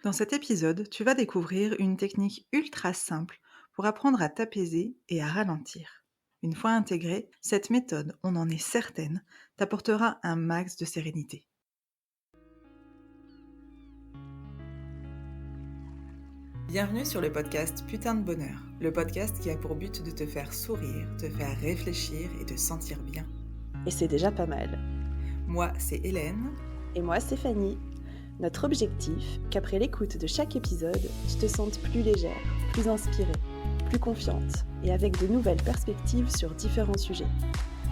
Dans cet épisode, tu vas découvrir une technique ultra simple pour apprendre à t'apaiser et à ralentir. Une fois intégrée, cette méthode, on en est certaine, t'apportera un max de sérénité. Bienvenue sur le podcast Putain de Bonheur, le podcast qui a pour but de te faire sourire, te faire réfléchir et te sentir bien. Et c'est déjà pas mal. Moi, c'est Hélène. Et moi, Stéphanie. Notre objectif, qu'après l'écoute de chaque épisode, tu te sentes plus légère, plus inspirée, plus confiante et avec de nouvelles perspectives sur différents sujets.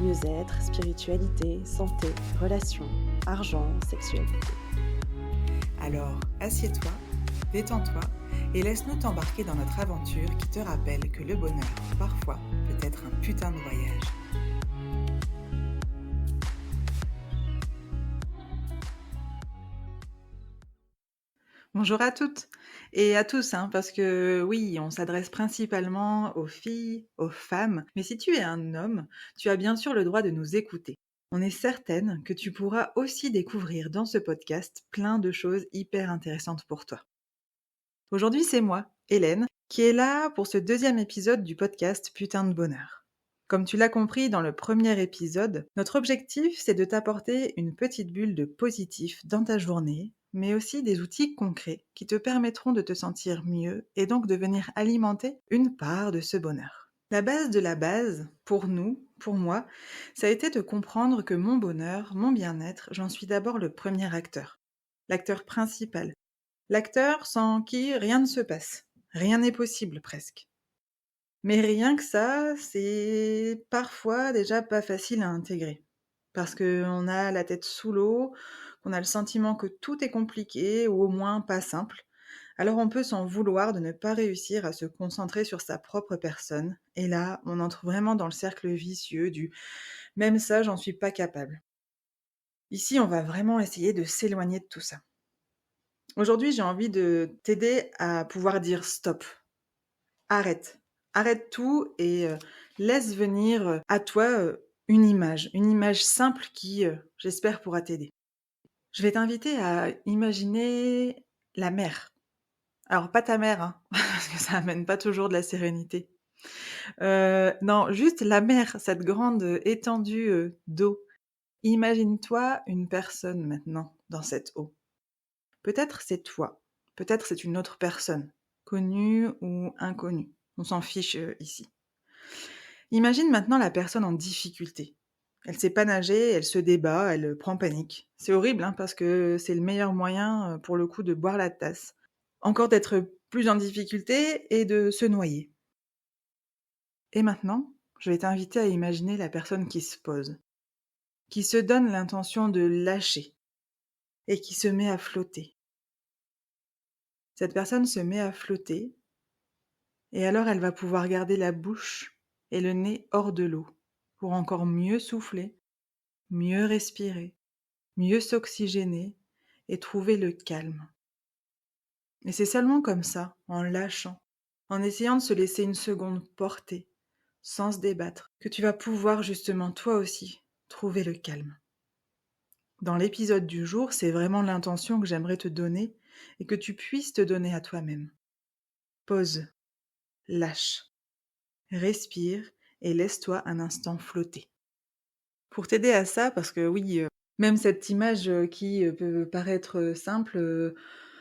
Mieux-être, spiritualité, santé, relations, argent, sexualité. Alors, assieds-toi, détends-toi et laisse-nous t'embarquer dans notre aventure qui te rappelle que le bonheur, parfois, peut être un putain de voyage. Bonjour à toutes et à tous, parce que oui, on s'adresse principalement aux filles, aux femmes, mais si tu es un homme, tu as bien sûr le droit de nous écouter. On est certaine que tu pourras aussi découvrir dans ce podcast plein de choses hyper intéressantes pour toi. Aujourd'hui, c'est moi, Hélène, qui est là pour ce deuxième épisode du podcast Putain de Bonheur. Comme tu l'as compris dans le premier épisode, notre objectif, c'est de t'apporter une petite bulle de positif dans ta journée, mais aussi des outils concrets qui te permettront de te sentir mieux et donc de venir alimenter une part de ce bonheur. La base de la base, pour nous, pour moi, ça a été de comprendre que mon bonheur, mon bien-être, j'en suis d'abord le premier acteur, l'acteur principal, l'acteur sans qui rien ne se passe, rien n'est possible presque. Mais rien que ça, c'est parfois déjà pas facile à intégrer. Parce qu'on a la tête sous l'eau, qu'on a le sentiment que tout est compliqué ou au moins pas simple. Alors on peut s'en vouloir de ne pas réussir à se concentrer sur sa propre personne. Et là, on entre vraiment dans le cercle vicieux du «même ça, j'en suis pas capable». Ici, on va vraiment essayer de s'éloigner de tout ça. Aujourd'hui, j'ai envie de t'aider à pouvoir dire stop. Arrête. Arrête tout et laisse venir, à toi, une image simple qui, j'espère pourra t'aider. Je vais t'inviter à imaginer la mer. Alors pas ta mère, parce que ça amène pas toujours de la sérénité. Non, juste la mer, cette grande, étendue, d'eau. Imagine-toi une personne maintenant dans cette eau. Peut-être c'est toi, peut-être c'est une autre personne, connue ou inconnue. On s'en fiche, ici. Imagine maintenant la personne en difficulté. Elle sait pas nager, elle se débat, elle prend panique. C'est horrible, parce que c'est le meilleur moyen, pour le coup, de boire la tasse. Encore d'être plus en difficulté et de se noyer. Et maintenant, je vais t'inviter à imaginer la personne qui se pose, qui se donne l'intention de lâcher et qui se met à flotter. Cette personne se met à flotter et alors elle va pouvoir garder la bouche et le nez hors de l'eau pour encore mieux souffler, mieux respirer, mieux s'oxygéner et trouver le calme. Et c'est seulement comme ça, en lâchant, en essayant de se laisser une seconde porter, sans se débattre, que tu vas pouvoir justement toi aussi trouver le calme. Dans l'épisode du jour, c'est vraiment l'intention que j'aimerais te donner et que tu puisses te donner à toi-même. Pause, lâche, respire et laisse-toi un instant flotter. Pour t'aider à ça, parce que oui, même cette image qui peut paraître simple,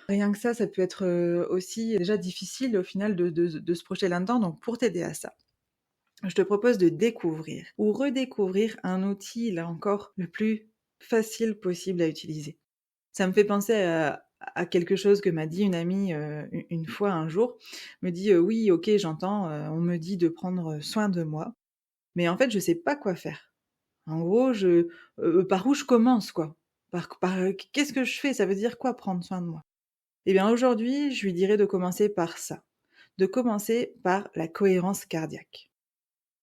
rien que ça peut être aussi déjà difficile au final de se projeter là-dedans. Donc pour t'aider à ça, je te propose de découvrir ou redécouvrir un outil, là encore, le plus facile possible à utiliser. Ça me fait penser à quelque chose que m'a dit une amie une fois un jour. Me dit oui, ok, j'entends, on me dit de prendre soin de moi, mais en fait je sais pas quoi faire. En gros, par où je commence, quoi? Qu'est-ce que je fais? Ça veut dire quoi prendre soin de moi? Eh bien aujourd'hui, je lui dirais de commencer par ça, de commencer par la cohérence cardiaque.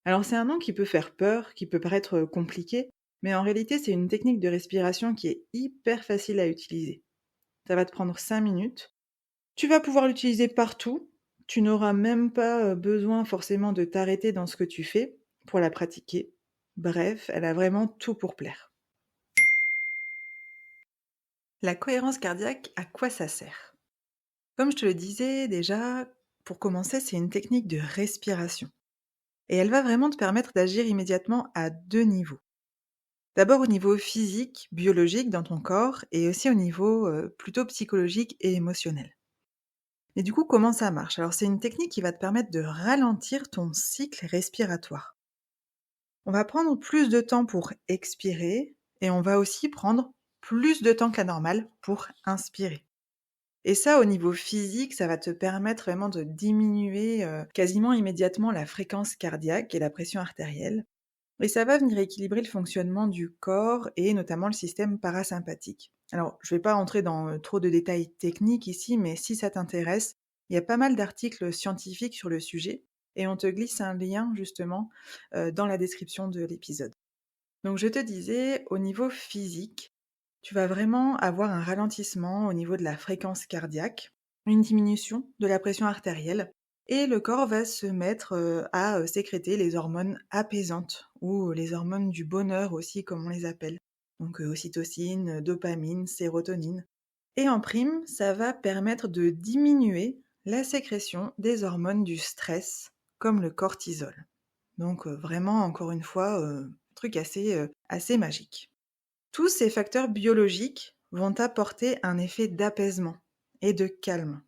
Alors c'est un nom qui peut faire peur, qui peut paraître compliqué, mais en réalité c'est une technique de respiration qui est hyper facile à utiliser. Ça va te prendre 5 minutes. Tu vas pouvoir l'utiliser partout. Tu n'auras même pas besoin forcément de t'arrêter dans ce que tu fais pour la pratiquer. Bref, elle a vraiment tout pour plaire. La cohérence cardiaque, à quoi ça sert? Comme je te le disais déjà, pour commencer, c'est une technique de respiration et elle va vraiment te permettre d'agir immédiatement à 2 niveaux. D'abord au niveau physique, biologique dans ton corps et aussi au niveau, plutôt psychologique et émotionnel. Et du coup, comment ça marche? Alors c'est une technique qui va te permettre de ralentir ton cycle respiratoire. On va prendre plus de temps pour expirer et on va aussi prendre plus de temps que la normale pour inspirer. Et ça, au niveau physique, ça va te permettre vraiment de diminuer, quasiment immédiatement la fréquence cardiaque et la pression artérielle. Et ça va venir équilibrer le fonctionnement du corps et notamment le système parasympathique. Alors, je ne vais pas rentrer dans trop de détails techniques ici, mais si ça t'intéresse, il y a pas mal d'articles scientifiques sur le sujet et on te glisse un lien justement dans la description de l'épisode. Donc je te disais, au niveau physique, tu vas vraiment avoir un ralentissement au niveau de la fréquence cardiaque, une diminution de la pression artérielle et le corps va se mettre, à, sécréter les hormones apaisantes ou les hormones du bonheur aussi comme on les appelle. Donc, ocytocine, dopamine, sérotonine et en prime, ça va permettre de diminuer la sécrétion des hormones du stress comme le cortisol. Donc, vraiment encore une fois, truc assez magique. Tous ces facteurs biologiques vont apporter un effet d'apaisement et de calme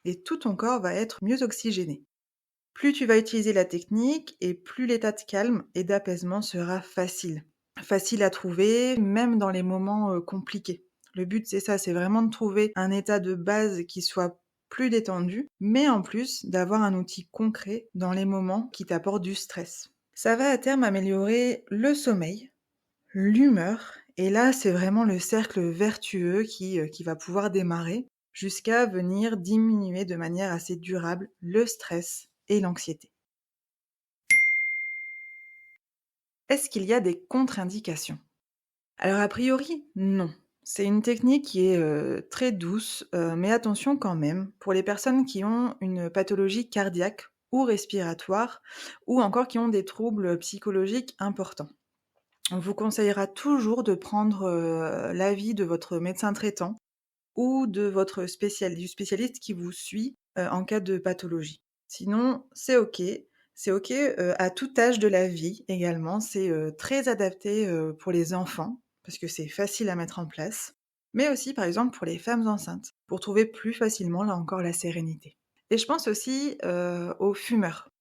et tout ton corps va être mieux oxygéné. Plus tu vas utiliser la technique et plus l'état de calme et d'apaisement sera facile. Facile à trouver, même dans les moments compliqués. Le but, c'est ça, c'est vraiment de trouver un état de base qui soit plus détendu, mais en plus d'avoir un outil concret dans les moments qui t'apportent du stress. Ça va à terme améliorer le sommeil, l'humeur, et là, c'est vraiment le cercle vertueux qui va pouvoir démarrer jusqu'à venir diminuer de manière assez durable le stress et l'anxiété. Est-ce qu'il y a des contre-indications? Alors a priori, non. C'est une technique qui est, très douce, mais attention quand même, pour les personnes qui ont une pathologie cardiaque ou respiratoire ou encore qui ont des troubles psychologiques importants. On vous conseillera toujours de prendre, l'avis de votre médecin traitant ou de votre du spécialiste qui vous suit, en cas de pathologie. Sinon, c'est OK, à tout âge de la vie également. C'est, très adapté, pour les enfants, parce que c'est facile à mettre en place, mais aussi, par exemple, pour les femmes enceintes, pour trouver plus facilement, là encore, la sérénité. Et je pense aussi, aux fumeurs.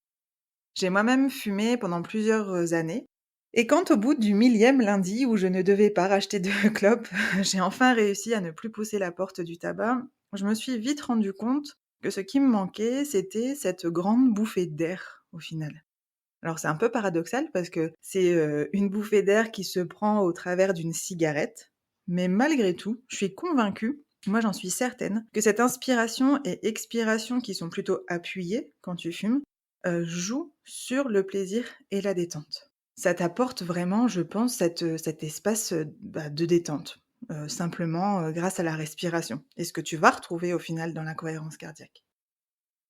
J'ai moi-même fumé pendant plusieurs années et quand au bout du 1000e lundi où je ne devais pas racheter de clopes, j'ai enfin réussi à ne plus pousser la porte du tabac, je me suis vite rendu compte que ce qui me manquait, c'était cette grande bouffée d'air, au final. Alors c'est un peu paradoxal parce que c'est, une bouffée d'air qui se prend au travers d'une cigarette, mais malgré tout, je suis convaincue, moi j'en suis certaine, que cette inspiration et expiration qui sont plutôt appuyées quand tu fumes, jouent sur le plaisir et la détente. Ça t'apporte vraiment, je pense, cet espace, de détente, simplement, grâce à la respiration et ce que tu vas retrouver au final dans la cohérence cardiaque.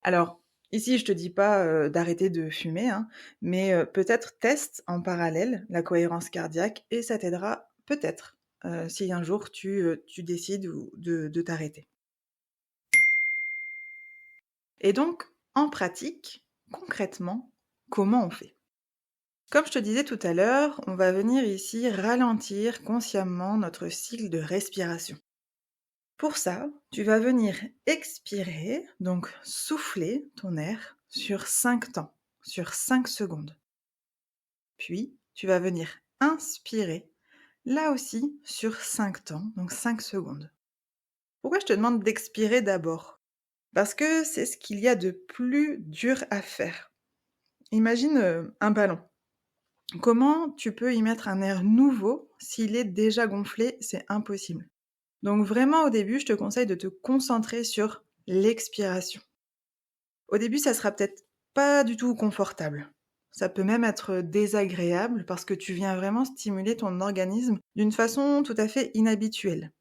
Alors, ici, je te dis pas, d'arrêter de fumer, hein, mais, peut-être teste en parallèle la cohérence cardiaque et ça t'aidera peut-être, si un jour tu décides ou de t'arrêter. Et donc, en pratique, concrètement, comment on fait? Comme je te disais tout à l'heure, on va venir ici ralentir consciemment notre cycle de respiration. Pour ça, tu vas venir expirer, donc souffler ton air sur 5 temps, sur 5 secondes. Puis, tu vas venir inspirer, là aussi sur 5 temps, donc 5 secondes. Pourquoi je te demande d'expirer d'abord? Parce que c'est ce qu'il y a de plus dur à faire. Imagine un ballon. Comment tu peux y mettre un air nouveau s'il est déjà gonflé? C'est impossible. Donc vraiment au début, je te conseille de te concentrer sur l'expiration. Au début, ça sera peut-être pas du tout confortable. Ça peut même être désagréable parce que tu viens vraiment stimuler ton organisme d'une façon tout à fait inhabituelle.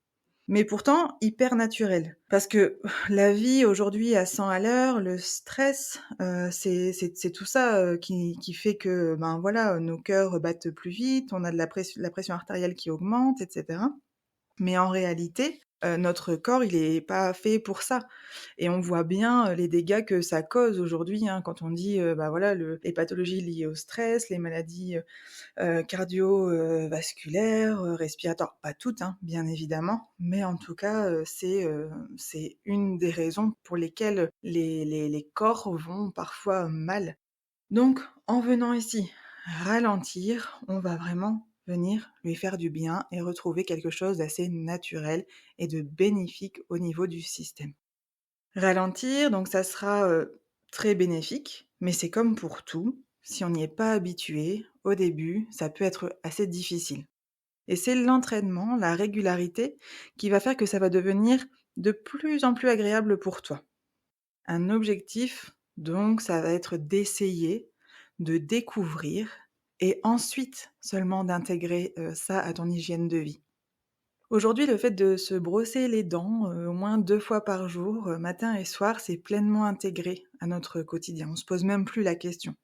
Mais pourtant hyper naturelle. Parce que la vie aujourd'hui à 100 à l'heure, le stress, c'est tout ça, qui fait que, ben, voilà, nos cœurs battent plus vite, on a de la pression artérielle qui augmente et cetera. Mais en réalité, Notre corps, il est pas fait pour ça et on voit bien, les dégâts que ça cause aujourd'hui, hein, quand on dit, voilà, les pathologies liées au stress, les maladies, cardio, vasculaires, respiratoires, pas toutes, hein, bien évidemment, mais en tout cas, c'est une des raisons pour lesquelles les corps vont parfois mal. Donc en venant ici ralentir, on va vraiment venir lui faire du bien et retrouver quelque chose d'assez naturel et de bénéfique au niveau du système. Ralentir, donc ça sera, très bénéfique, mais c'est comme pour tout, si on n'y est pas habitué, au début, ça peut être assez difficile. Et c'est l'entraînement, la régularité qui va faire que ça va devenir de plus en plus agréable pour toi. Un objectif, donc, ça va être d'essayer, de découvrir et ensuite seulement d'intégrer, ça à ton hygiène de vie. Aujourd'hui, le fait de se brosser les dents, au moins 2 fois par jour, matin et soir, c'est pleinement intégré à notre quotidien. On se pose même plus la question.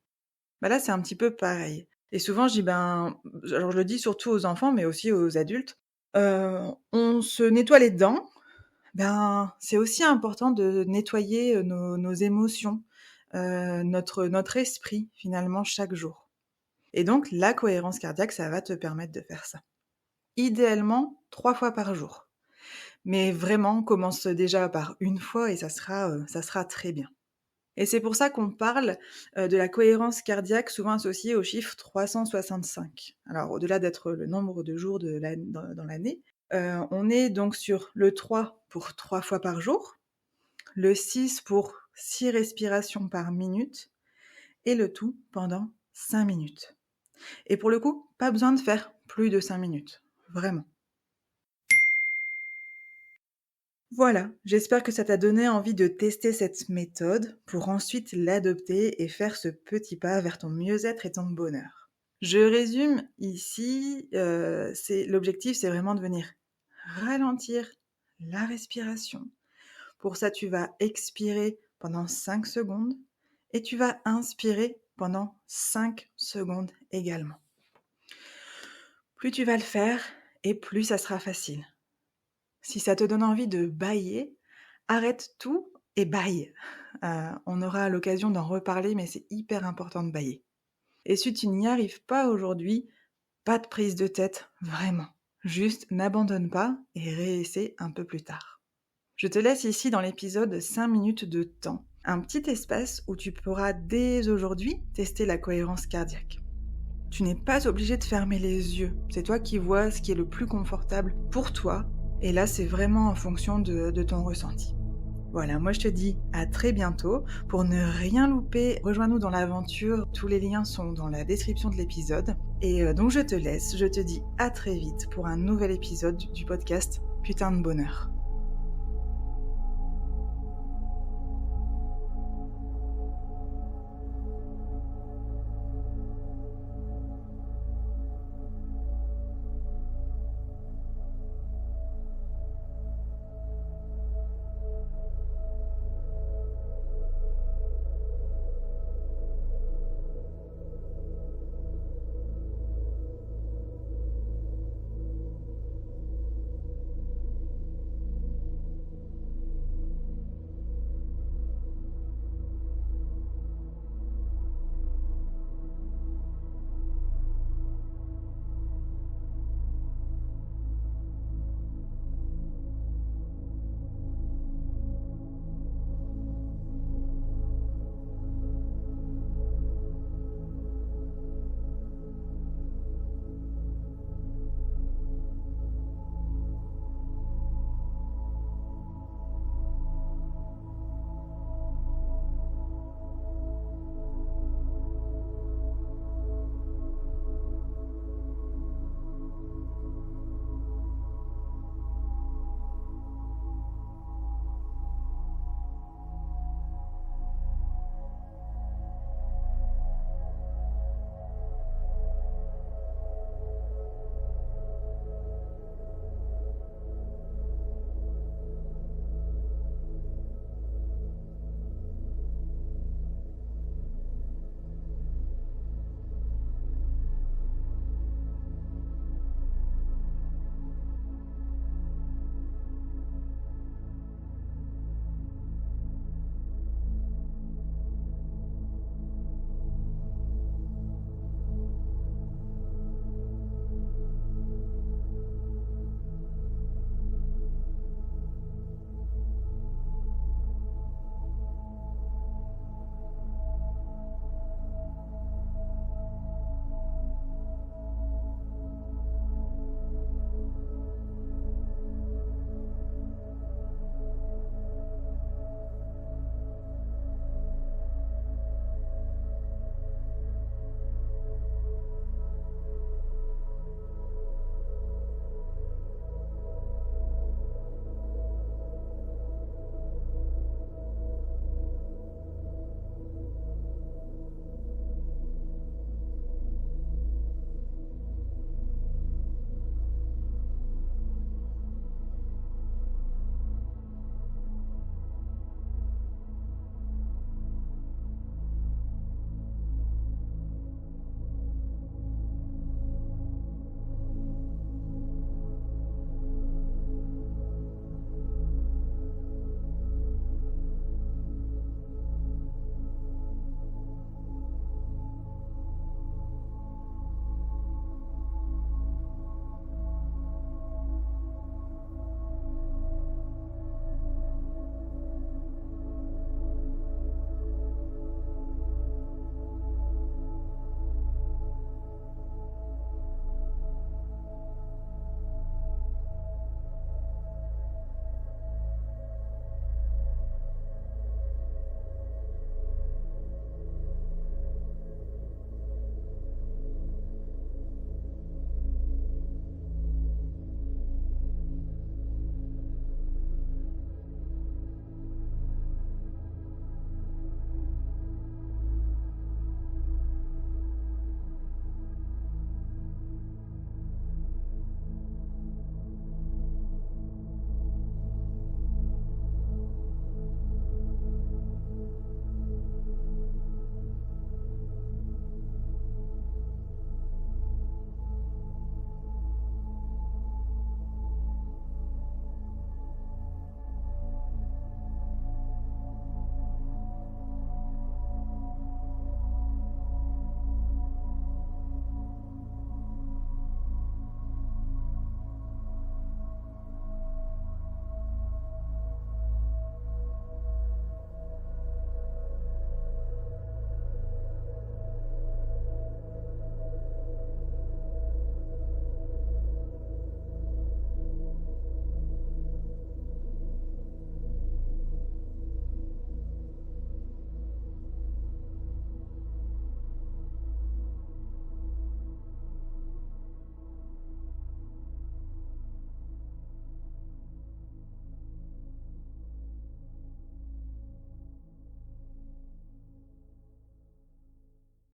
Bah, là, c'est un petit peu pareil et souvent je dis, alors je le dis surtout aux enfants, mais aussi aux adultes, on se nettoie les dents, c'est aussi important de nettoyer, nos émotions, notre esprit finalement chaque jour et donc la cohérence cardiaque, ça va te permettre de faire ça. Idéalement 3 fois par jour. Mais vraiment, commence déjà par une fois et ça sera très bien. Et c'est pour ça qu'on parle, de la cohérence cardiaque souvent associée au chiffre 365. Alors au-delà d'être le nombre de jours dans l'année, on est donc sur le 3 pour 3 fois par jour, le 6 pour 6 respirations par minute et le tout pendant 5 minutes. Et pour le coup, pas besoin de faire plus de 5 minutes, vraiment. Voilà, j'espère que ça t'a donné envie de tester cette méthode pour ensuite l'adopter et faire ce petit pas vers ton mieux-être et ton bonheur. Je résume ici, l'objectif, c'est vraiment de venir ralentir la respiration. Pour ça, tu vas expirer pendant 5 secondes et tu vas inspirer pendant 5 secondes également. Plus tu vas le faire et plus ça sera facile. Si ça te donne envie de bâiller, arrête tout et bâille. On aura l'occasion d'en reparler, mais c'est hyper important de bâiller. Et si tu n'y arrives pas aujourd'hui, pas de prise de tête, vraiment. Juste n'abandonne pas et réessaie un peu plus tard. Je te laisse ici dans l'épisode 5 minutes de temps, un petit espace où tu pourras dès aujourd'hui tester la cohérence cardiaque. Tu n'es pas obligé de fermer les yeux, c'est toi qui vois ce qui est le plus confortable pour toi. Et là, c'est vraiment en fonction de ton ressenti. Voilà, moi je te dis à très bientôt. Pour ne rien louper, rejoins-nous dans l'aventure. Tous les liens sont dans la description de l'épisode. Et donc je te laisse, je te dis à très vite pour un nouvel épisode du podcast Putain de bonheur.